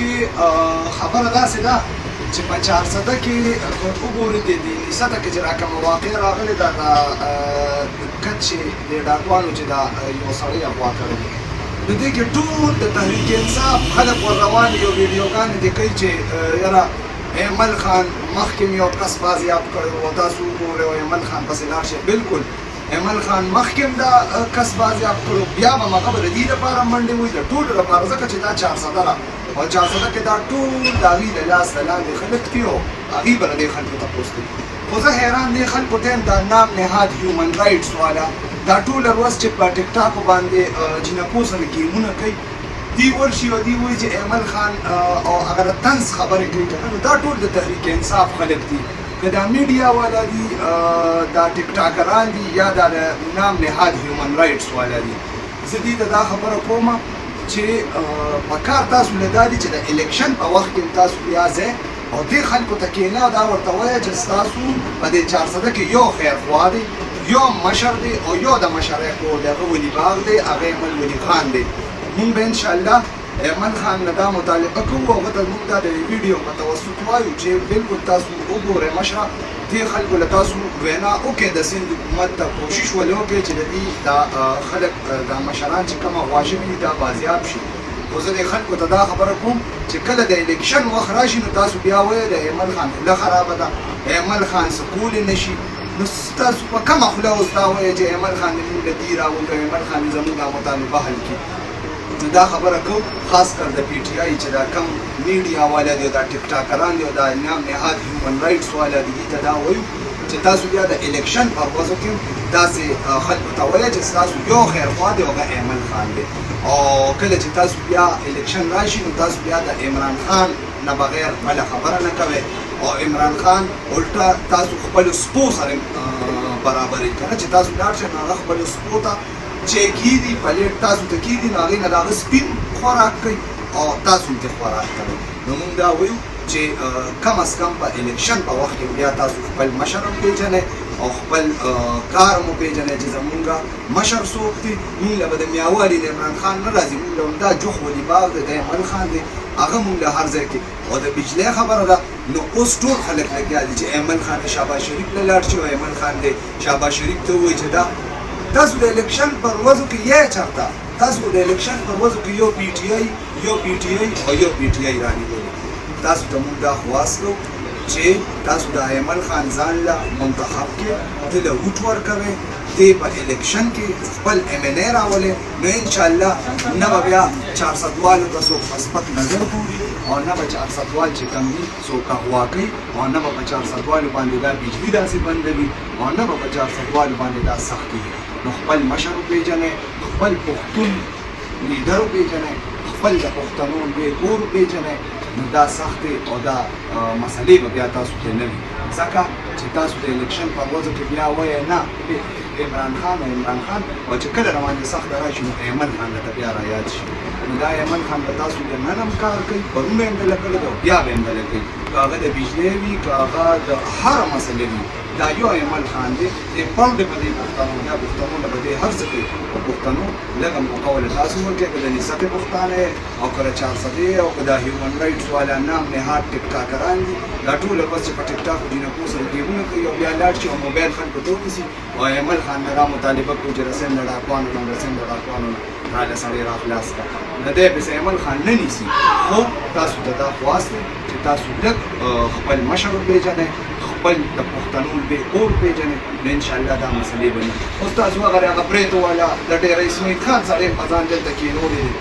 کې خبره داسې ده چې په 400 کې وګورئ د نسته کې چې راکمه واقع راغلې ده د کټ چې د ډاکوانو چې دا یو سړی اغوا کړی د دې کې ټول د تحریک انصاف خلک ور روان یو ویډیوګانې دې کوي چې یاره ایمل خان مخکې یو کس بازیاب کړی و تاسو وګورئ او ایمل خان پسې لاړ شئ. بالکل ایمل خان مخکې دا کس بازیاب کړو بیا به هغه د دې لپاره منډې وایي د ټولو لپاره ځکه چې دا 400 ده او 400 کې دا ټول د هغې د لاس د لاندې خلک دي او هغې به له دې خلکو تپوس کوي. خو زه حیران دې خلکو ته یم دا نام نهاد هیومن رایټس والا دا ټوله ورځ چې په ټیک ټاک باندې جنکو سره ګیمونه کوي دی ورشي او دی وایي چې ایمل خان او هغه د طنز خبرې کوي دا ټول د تحریک انصاف خلک دي که دا میډیا والا دي دا ټیک ټاکران دي یا دا د نام نهاد هیومن رایټس والا دي. زه دې ته دا خبره کوم چې په کار تاسو له دا دي چې د الیکشن په وخت کې تاسو بیا ځئ او دې خلکو ته کښېنه او دا ورته وایه چې ستاسو په دې 400 کې یو خیرخوا دی یو مشر دی او یو د مشرۍ کور دی هغه ولي باغ دی هغه ایمل ولي خان دی. مونږ به انشاءالله ایمل خان نه دا مطالبه کوو هغه ته مونږ دا د ویډیو په توسط وایو چې بالکل تاسو وګورئ مشره دې خلکو له تاسو وینا وکړئ د سند حکومت ته کوشش ولې وکړئ چې د دې دا خلک دا مشران چې کومه غوا شوي دي دا بازیاب شي. خو زه دې خلکو ته دا خبره کوم چې کله د الیکشن وخت راشي نو تاسو بیا وایئ د ایمل خان خوله خرابه ده ایمل خان څه کولی نه شي نو تاسو په کومه خوله اوس دا وایئ چې ایمل خان دې موږ له دې راوړو ایمل خان دې زموږ دا مطالبه حل کړي. نو دا خبره کوم خاص کر د پی ټي آی چې دا کم میډیا والا دی دا ټیک ټاکران دی دا نام نهاد هیومن رایټس والا دی ته دا وایو چې تاسو بیا د الیکشن په ورځو کې داسې خلکو ته وایئ چې ستاسو یو خیرخوا دی هغه ایمل خان دی او کله چې تاسو بیا الیکشن راشي نو تاسو بیا د عمران خان نه بغیر بله خبره نه کوئ او عمران خان الټا تاسو خپلو سپو سره برابرې کنه چې تاسو لاړ شئ نو هغه خپلو سپو ته چې کېدي پلیټ تاسو ته کېدي نو هغې نه د هغه سپین خوراک کوي او تاسو هم ترې خوراک کوئ. نو موږ دا وایو چې کم از کم په الیکشن په وخت کې بیا تاسو خپل مشر هم پېژنئ او خپل کار مو پېژنئ چې زمونږ مشر څوک دی. موږ له به د میاوالي د عمران خان نه راځي موږ له همدا جوخ ولي باغ دی د ایمل خان دی هغه موږ له هر ځای کې او د بجلۍ خبره ده نو اوس ټول خلک لګیا دي چې ایمل خان د شهباز شریف نه لاړ شي او ایمل خان دی شهباز شریف ته ووایي چې دا تاسو د الیکشن پر ورځو کې یې چېرته تاسو د الیکشن پر ورځو کې یو پی ټي آی یو پی ټي آی او یو پی ټي آی رانیولي. تاسو ته موږ دا خواست کوو چې تاسو د ایمل خان ځان له منتخب کې ته له ووټ ورکوئ دې په الیکشن کې خپل ایم این ای راولئ نو انشاءالله نه به بیا 400 والو ته څوک په سپک نظر ګوري او نه به 400 وال چې کوم دي څوک اغوا کوي او نه به په 400 والو باندې دا بجلي داسې بندوي او نه به په 400 والو باندې دا سخت وي. نو خپل مشر وپېژنئ خپل پښتون لیډر وپېژنئ خپل د پښتنو لوی کور وپېژنئ نو دا سختې او دا مسلې به بیا تاسو کې نه وي ځکه چې تاسو د الیکشن په ورځو کې بیا وایئ نه عمران خان او چې کله راباندې سخته راشي نو ایمل خان درته بیا رایاد شي نو دا ایمل خان به تاسو د نن هم کار کوي پرون به یې هم ډله کړې ده او بیا به یې هم ډله کوي که هغه د بجلۍ وي که هغه د هره مسلې وي دا یو ایمل خان دی دې پړ دی په دې پښتنو یا پښتنو له به دې هر څه کوي په پښتنو لږ هم موقع ولې تاسو ورکوئ که د نسبتې پښتانه او که د 400 او که دا هیومن رایټس والا نام نهاد ټیک ټاکران دي دا ټوله بس چې په ټیک ټاک جنکو سره ګیمونه کوي او بیا لاړ شي او موبایل خلکو ته ونیسي او ایمل خان نه دا مطالبه کوي چې رسن د ډاکوانو نه رسن د ډاکوانو راله سړی را خلاص کړه نه دی پسې ایمل خان نه نیسي. خو تاسو ته دا خواست دی چې تاسو لږ خپل مشر وپېژنئ خپل د پښتنو لوی کور وپېژنئ نو انشاءالله دا مسلې به نه اوس تاسو هغه پرېتو والا د ډېر اسماعیل خان سړی په ځان دلته کښېنولی دی